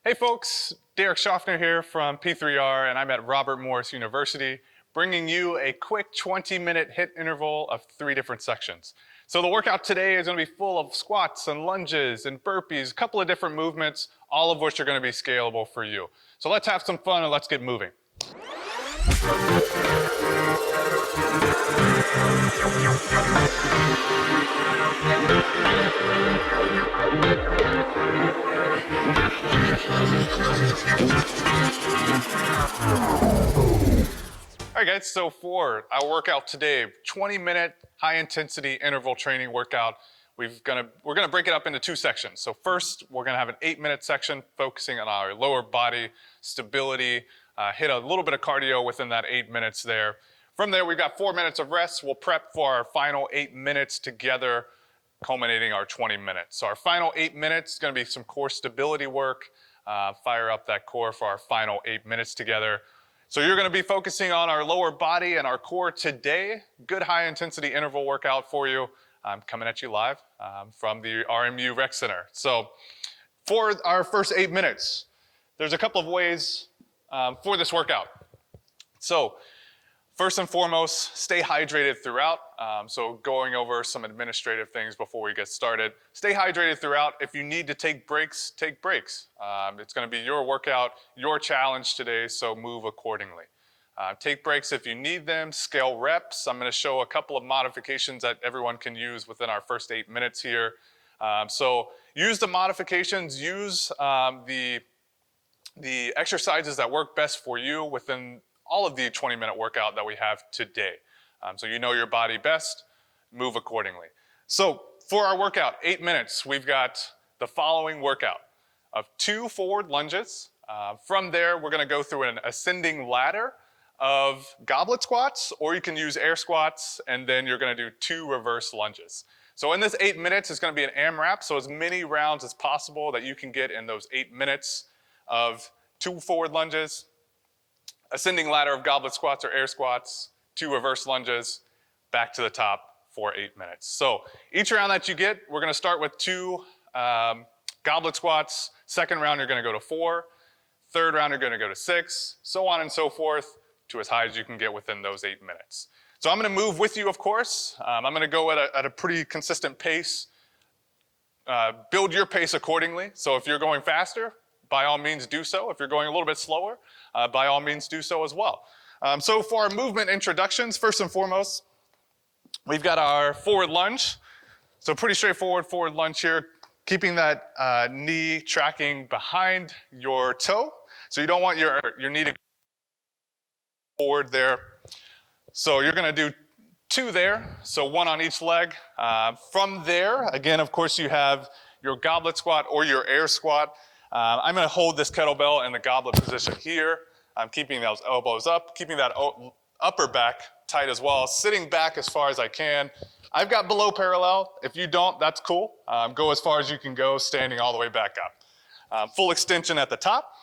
Hey folks, Derek Schaffner here from P3R, and I'm at Robert Morris University, bringing you a quick 20-minute HIIT interval of 3 different sections. So the workout today is going to be full of squats and lunges and burpees, a couple of different movements, all of which are going to be scalable for you. So let's have some fun and let's get moving. All right guys, so for our workout today, 20-minute high-intensity interval training workout. We're gonna break it up into 2 sections. So first, we're gonna have an 8-minute section focusing on our lower body stability, hit a little bit of cardio within that 8 minutes there. From there, we've got 4 minutes of rest. We'll prep for our final 8 minutes together, culminating our 20 minutes. So our final 8 minutes is gonna be some core stability work, fire up that core for our final 8 minutes together. So you're gonna be focusing on our lower body and our core today. Good high intensity interval workout for you. I'm coming at you live from the RMU Rec Center. So for our first 8 minutes, there's a couple of ways for this workout. So first and foremost, stay hydrated throughout. So going over some administrative things before we get started. Stay hydrated throughout. If you need to take breaks, take breaks. It's gonna be your workout, your challenge today, so move accordingly. Take breaks if you need them, scale reps. I'm gonna show a couple of modifications that everyone can use within our first 8 minutes here. So use the modifications, use the exercises that work best for you within all of the 20-minute workout that we have today. So you know your body best, move accordingly. So for our workout, 8 minutes, we've got the following workout of 2 forward lunges. From there, we're gonna go through an ascending ladder of goblet squats, or you can use air squats, and then you're gonna do 2 reverse lunges. So in this 8 minutes, it's gonna be an AMRAP, so as many rounds as possible that you can get in those 8 minutes of 2 forward lunges, ascending ladder of goblet squats or air squats, 2 reverse lunges, back to the top for 8 minutes. So each round that you get, we're gonna start with 2 goblet squats. Second round, you're gonna go to 4. Third round, you're gonna go to 6, so on and so forth, to as high as you can get within those 8 minutes. So I'm gonna move with you, of course. I'm gonna go at a pretty consistent pace. Build your pace accordingly. So if you're going faster, by all means do so. If you're going a little bit slower, by all means do so as well. So for our movement introductions, first and foremost, we've got our forward lunge. So pretty straightforward forward lunge here, keeping that knee tracking behind your toe. So you don't want your knee to go forward there. So you're gonna do 2 there, so 1 on each leg. From there, again, of course, you have your goblet squat or your air squat. I'm gonna hold this kettlebell in the goblet position here. I'm keeping those elbows up, keeping that upper back tight as well, sitting back as far as I can. I've got below parallel. If you don't, that's cool. Go as far as you can go, standing all the way back up. Full extension at the top.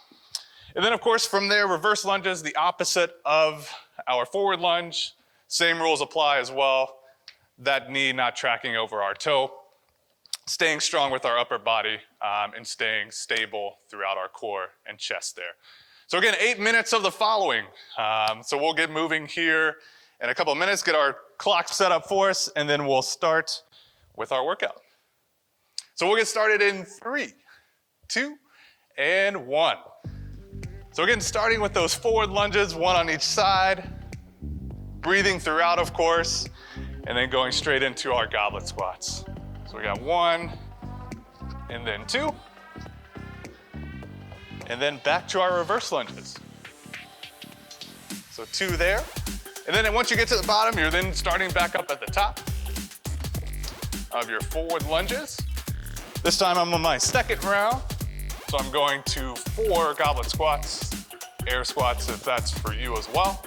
And then of course, from there, reverse lunges, the opposite of our forward lunge. Same rules apply as well. That knee not tracking over our toe. Staying strong with our upper body and staying stable throughout our core and chest there. So again, 8 minutes of the following. So we'll get moving here in a couple of minutes, get our clock set up for us, and then we'll start with our workout. So we'll get started in 3, 2, and 1. So again, starting with those forward lunges, 1 on each side, breathing throughout, of course, and then going straight into our goblet squats. So we got 1, and then 2, and then back to our reverse lunges. So 2 there, and then once you get to the bottom, you're then starting back up at the top of your forward lunges. This time I'm on my second round, so I'm going to 4 goblet squats, air squats if that's for you as well,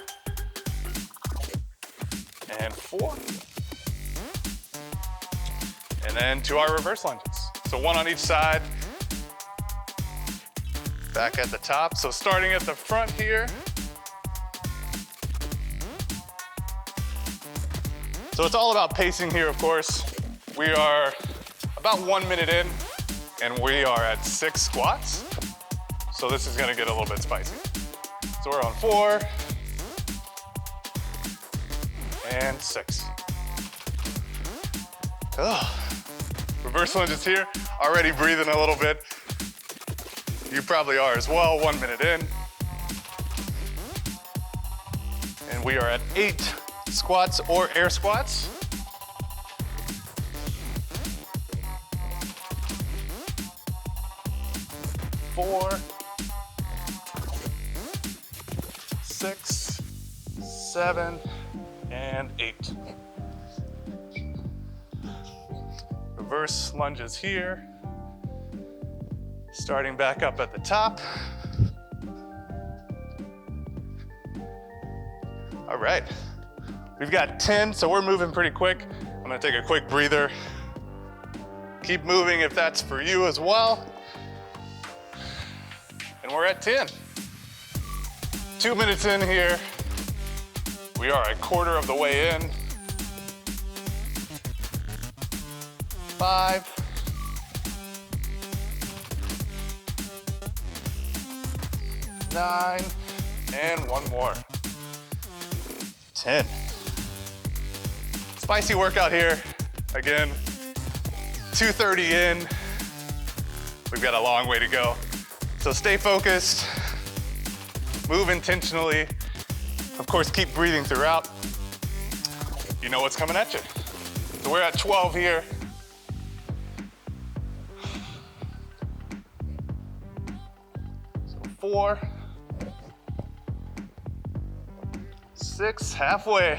and 4. And then to our reverse lunges. So 1 on each side, back at the top. So starting at the front here. So it's all about pacing here, of course. We are about 1 minute in, and we are at 6 squats. So this is gonna get a little bit spicy. So we're on 4 and 6. Oh. Reverse lunges here, already breathing a little bit. You probably are as well, 1 minute in. And we are at 8 squats or air squats. Four, 6, 7, and 8. Reverse lunges here. Starting back up at the top. All right, we've got 10, so we're moving pretty quick. I'm gonna take a quick breather. Keep moving if that's for you as well. And we're at 10. 2 minutes in here. We are a quarter of the way in. 5. 9, and 1 more. 10. Spicy workout here. Again, 2:30 in. We've got a long way to go. So stay focused, move intentionally. Of course, keep breathing throughout. You know what's coming at you. So we're at 12 here. So 4, 6, halfway.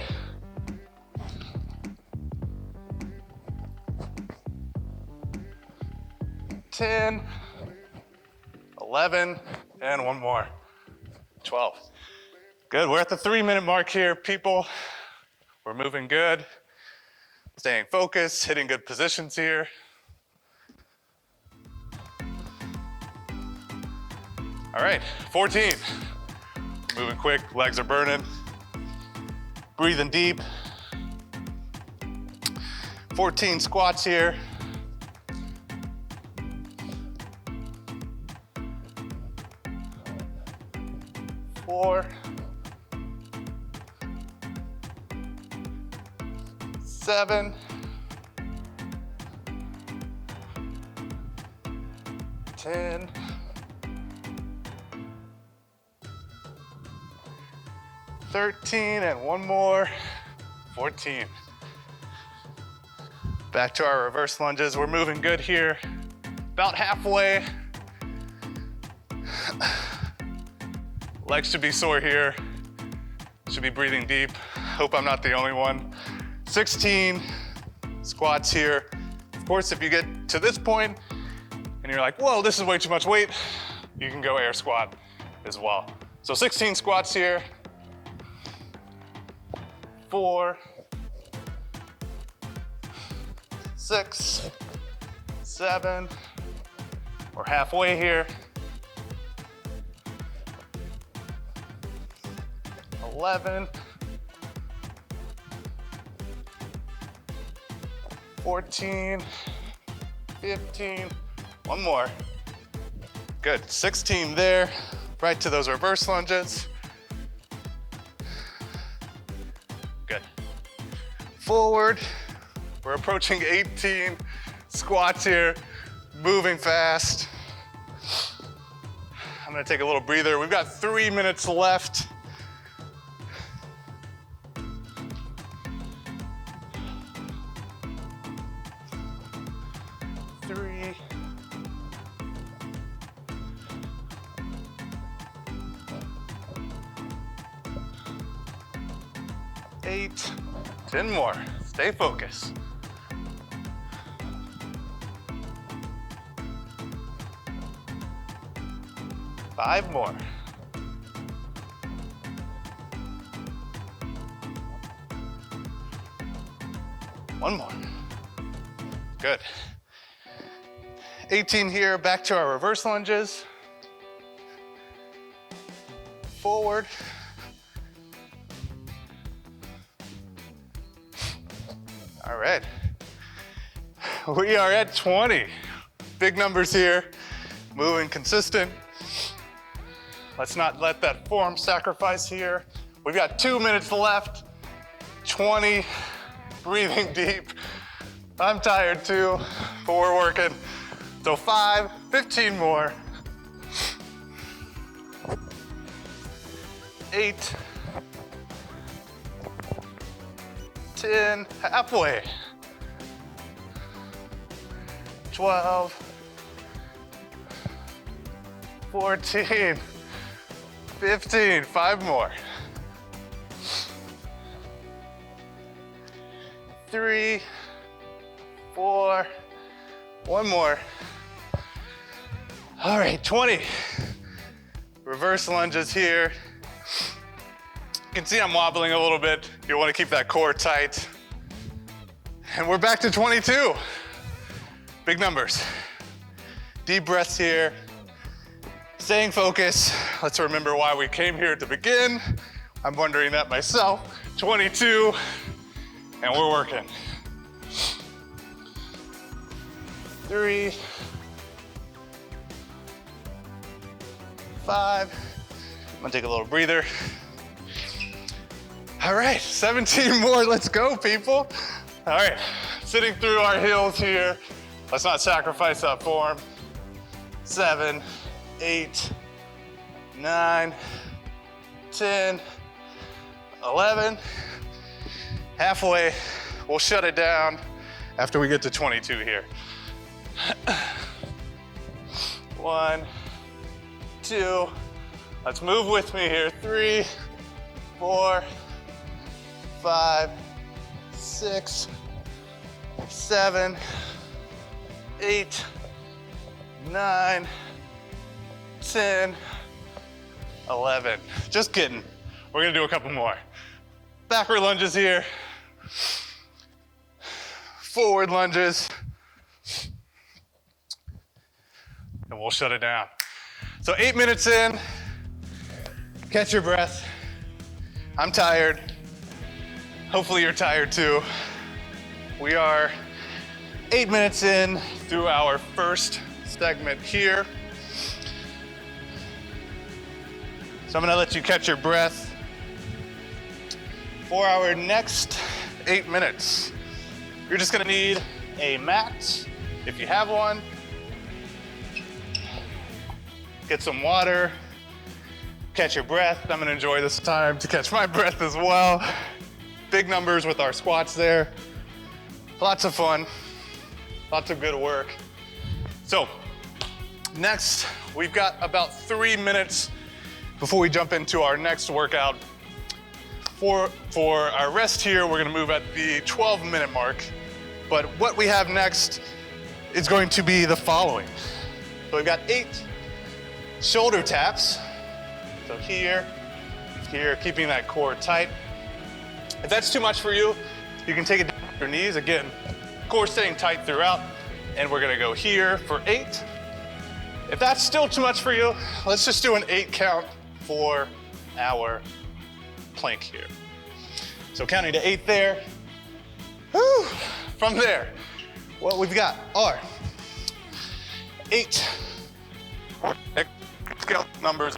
10, 11, and 1 more. 12. Good, we're at the 3-minute mark here, people. We're moving good. Staying focused, hitting good positions here. All right, 14. Moving quick, legs are burning. Breathing deep. 14 squats here. Four, 7, 10, 13, and 1 more, 14. Back to our reverse lunges. We're moving good here. About halfway. Legs should be sore here. Should be breathing deep. Hope I'm not the only one. 16 squats here. Of course, if you get to this point and you're like, whoa, this is way too much weight, you can go air squat as well. So 16 squats here. 4, 6, 7, we're halfway here. 11, 14, 15, 1 more. Good, 16 there. Right to those reverse lunges. Good. Forward, we're approaching 18 squats here, moving fast. I'm gonna take a little breather. We've got 3 minutes left. Eight, 10 more. Stay focused. 5 more. 1 more. Good. 18 here, back to our reverse lunges. Forward. All right. We are at 20. Big numbers here, moving consistent. Let's not let that form sacrifice here. We've got 2 minutes left, 20, breathing deep. I'm tired too, but we're working. So 5, 15 more. 8, 10, halfway. 12, 14, 15, 5 more. 3, 4, 1 more. All right, 20. Reverse lunges here. You can see I'm wobbling a little bit. You want to keep that core tight. And we're back to 22. Big numbers. Deep breaths here. Staying focused. Let's remember why we came here to begin. I'm wondering that myself. 22, and we're working. 3, 5. I'm gonna take a little breather. All right, 17 more, let's go, people. All right, sitting through our heels here. Let's not sacrifice that form. 7, 8, 9, 10, 11. Halfway, we'll shut it down after we get to 22 here. 1, 2, let's move with me here. 3, 4, 5, 6, 7, 8, 9, 10, 11. Just kidding. We're gonna do a couple more. Backward lunges here. Forward lunges. And we'll shut it down. So 8 minutes in, catch your breath. I'm tired. Hopefully you're tired too. We are 8 minutes in through our first segment here. So I'm gonna let you catch your breath for our next 8 minutes. You're just gonna need a mat, if you have one. Get some water, catch your breath. I'm gonna enjoy this time to catch my breath as well. Big numbers with our squats there. Lots of fun, lots of good work. So next, we've got about 3 minutes before we jump into our next workout. For our rest here, we're gonna move at the 12-minute mark. But what we have next is going to be the following. So we've got 8 shoulder taps. So here, keeping that core tight. If that's too much for you, you can take it down to your knees. Again, core staying tight throughout. And we're gonna go here for 8. If that's still too much for you, let's just do an 8 count for our plank here. So counting to 8 there. Whew. From there, what we've got are 8 scale numbers.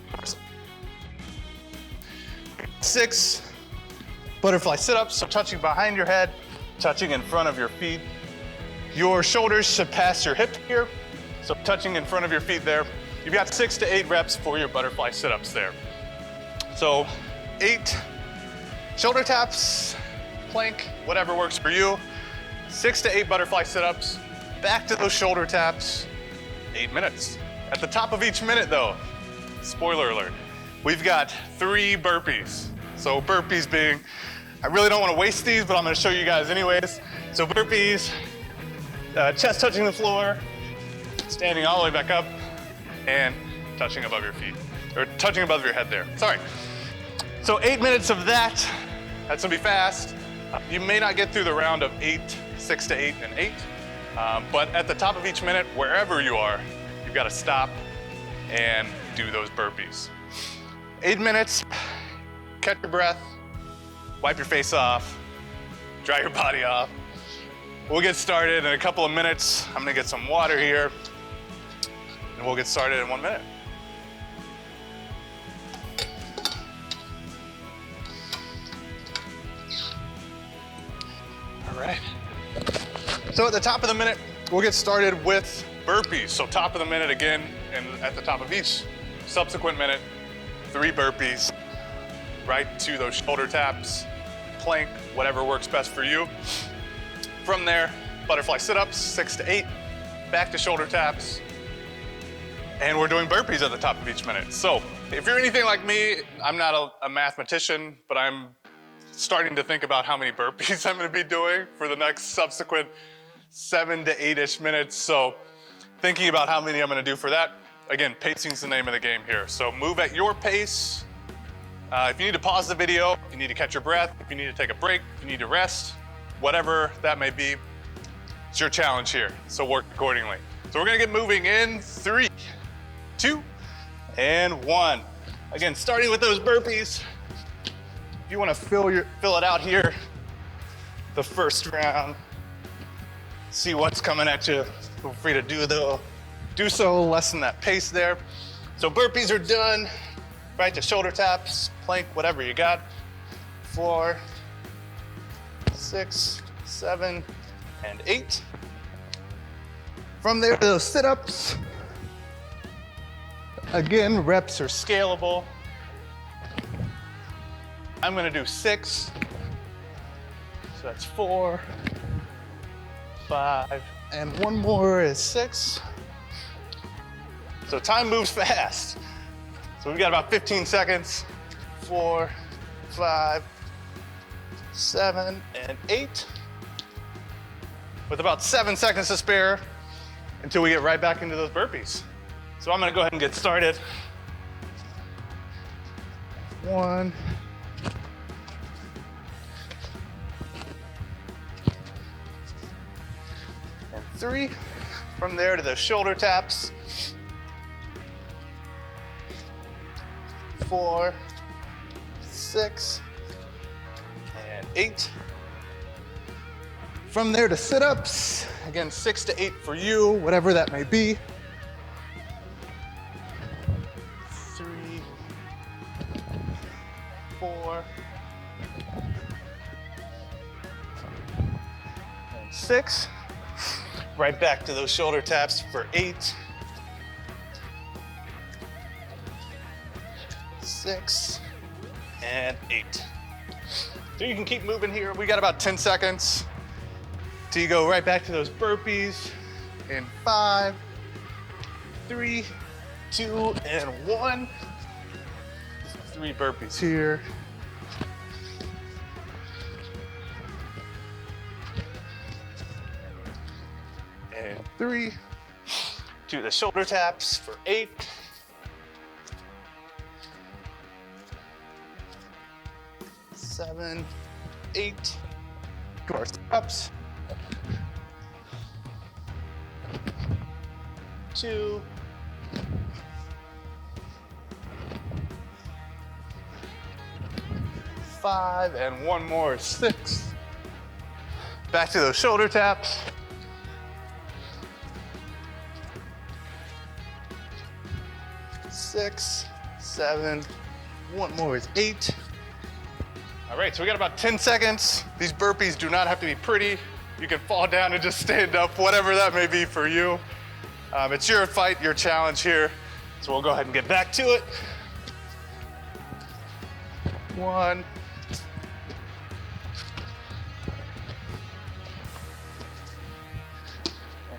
6 butterfly sit-ups, so touching behind your head, touching in front of your feet. Your shoulders should pass your hip here, so touching in front of your feet there. You've got 6 to 8 reps for your butterfly sit-ups there. So 8 shoulder taps, plank, whatever works for you. 6 to 8 butterfly sit-ups, back to those shoulder taps, 8 minutes. At the top of each minute though, spoiler alert, we've got 3 burpees. So burpees being, I really don't want to waste these, but I'm going to show you guys anyways. So burpees, chest touching the floor, standing all the way back up, and touching above your feet, or touching above your head there, sorry. So 8 minutes of that, that's gonna be fast. You may not get through the round of 8, 6 to 8, and 8, but at the top of each minute, wherever you are, you've got to stop and do those burpees. 8 minutes, catch your breath, wipe your face off, dry your body off. We'll get started in a couple of minutes. I'm gonna get some water here, and we'll get started in 1 minute. right. So at the top of the minute, we'll get started with burpees. So top of the minute again, and at the top of each subsequent minute, 3 burpees, right to those shoulder taps, plank, whatever works best for you. From there, butterfly sit-ups, 6 to 8, back to shoulder taps, and we're doing burpees at the top of each minute. So if you're anything like me, I'm not a mathematician, but I'm starting to think about how many burpees I'm gonna be doing for the next subsequent 7 to 8-ish minutes. So thinking about how many I'm gonna do for that. Again, pacing's the name of the game here. So move at your pace. If you need to pause the video, if you need to catch your breath, if you need to take a break, if you need to rest, whatever that may be, it's your challenge here. So work accordingly. So we're gonna get moving in 3, 2, and 1. Again, starting with those burpees. If you wanna fill it out here, the first round, see what's coming at you. Feel free to do so, lessen that pace there. So burpees are done, right to shoulder taps, plank, whatever you got. 4, 6, 7, and 8. From there to those sit-ups. Again, reps are scalable. I'm gonna do 6. So that's 4, 5, and one more is 6. So time moves fast. So we've got about 15 seconds. 4, 5, 7, and 8. With about 7 seconds to spare until we get right back into those burpees. So I'm gonna go ahead and get started. 1. And 3. From there to the shoulder taps. 4, 6, and 8. From there to sit-ups. Again, 6 to 8 for you, whatever that may be. 3, 4, and 6. Right back to those shoulder taps for 8. 6, and 8. So you can keep moving here. We got about 10 seconds till you go right back to those burpees in 5, 3, 2, and 1. 3 burpees here. And 3. Do the shoulder taps for 8. 7, 8. To our sit-ups. 2. 5, and one more, 6. Back to those shoulder taps. 6, 7, one more is 8. All right, so we got about 10 seconds. These burpees do not have to be pretty. You can fall down and just stand up, whatever that may be for you. It's your fight, your challenge here. So we'll go ahead and get back to it. 1.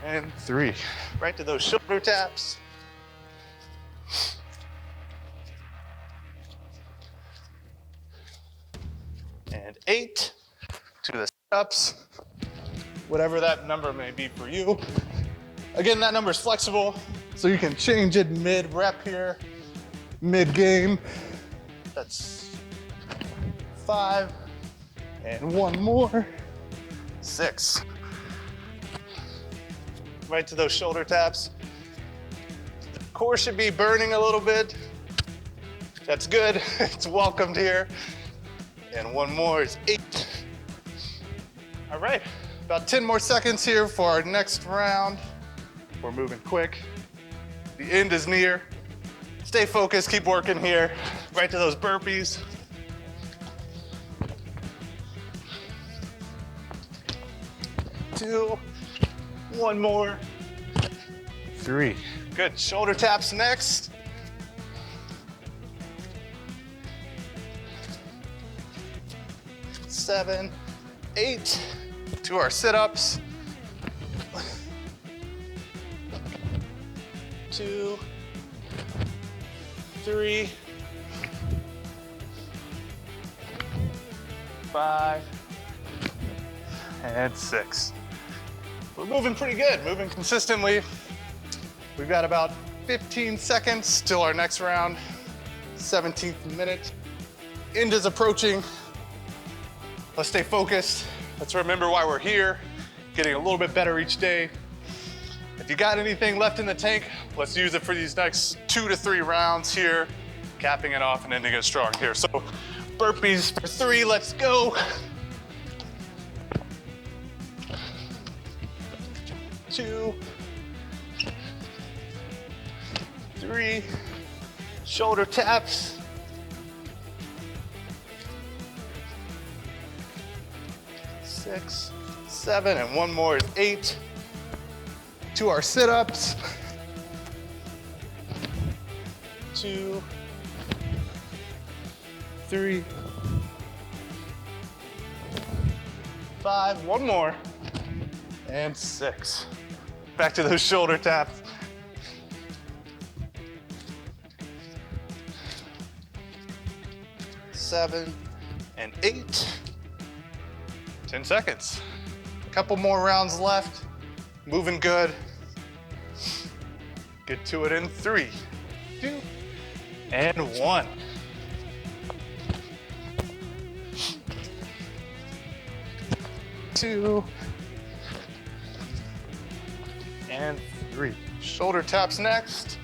And 3. Right to those shoulder taps. And 8 to the sit-ups, whatever that number may be for you. Again, that number is flexible, so you can change it mid-rep here, mid-game. That's 5, and one more, 6. Right to those shoulder taps. Core should be burning a little bit. That's good, it's welcomed here. And one more is 8. All right, about 10 more seconds here for our next round. We're moving quick. The end is near. Stay focused, keep working here. Right to those burpees. 2, 1 more, 3. Good, shoulder taps next. 7, 8, to our sit-ups. 2, 3, 5, and 6. We're moving pretty good, moving consistently. We've got about 15 seconds till our next round. 17th minute. End is approaching. Let's stay focused. Let's remember why we're here, getting a little bit better each day. If you got anything left in the tank, let's use it for these next 2 to 3 rounds here, capping it off and ending it strong here. So burpees for 3, let's go. 2, 3, shoulder taps. 6, 7, and 1 more is 8. To our sit-ups. 2, 3, 5, 1 more, and 6. Back to those shoulder taps. 7, and 8. 10 seconds. A couple more rounds left. Moving good. Get to it in 3, 2, and 1. 2, and 3. Shoulder taps next.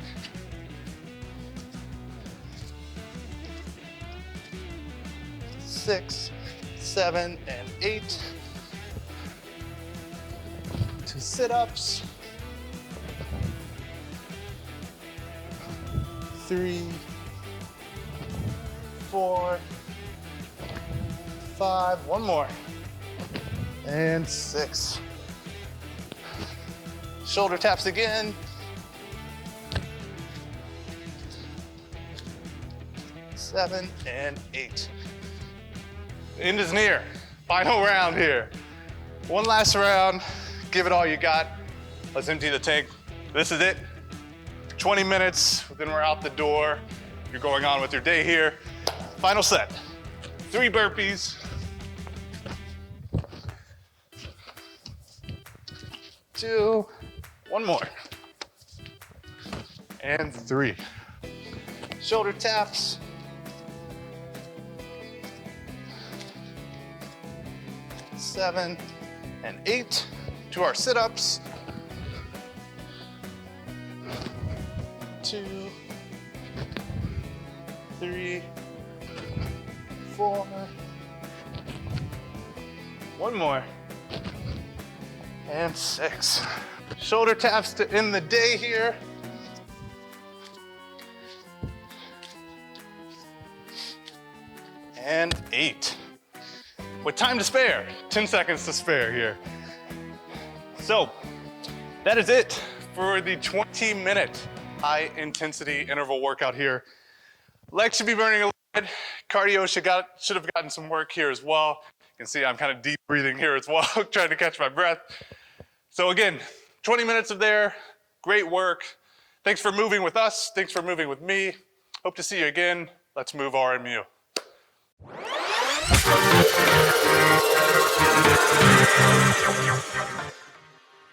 6, 7, and 8. 2 sit-ups. 3, 4, 5, 1 more, and 6. Shoulder taps again. 7, and 8. The end is near. Final round here. One last round. Give it all you got. Let's empty the tank. This is it. 20 minutes, then we're out the door. You're going on with your day here. Final set. 3 burpees. 2, 1 more. And 3. Shoulder taps. 7, and 8. To our sit-ups. 2, 3, 4. 1 more. And 6. Shoulder taps to end the day here. And 8. With time to spare, 10 seconds to spare here. So, that is it for the 20-minute high intensity interval workout here. Legs should be burning a little bit. Cardio should have gotten some work here as well. You can see I'm kind of deep breathing here as well, trying to catch my breath. So again, 20 minutes of there, great work. Thanks for moving with us. Thanks for moving with me. Hope to see you again. Let's move RMU.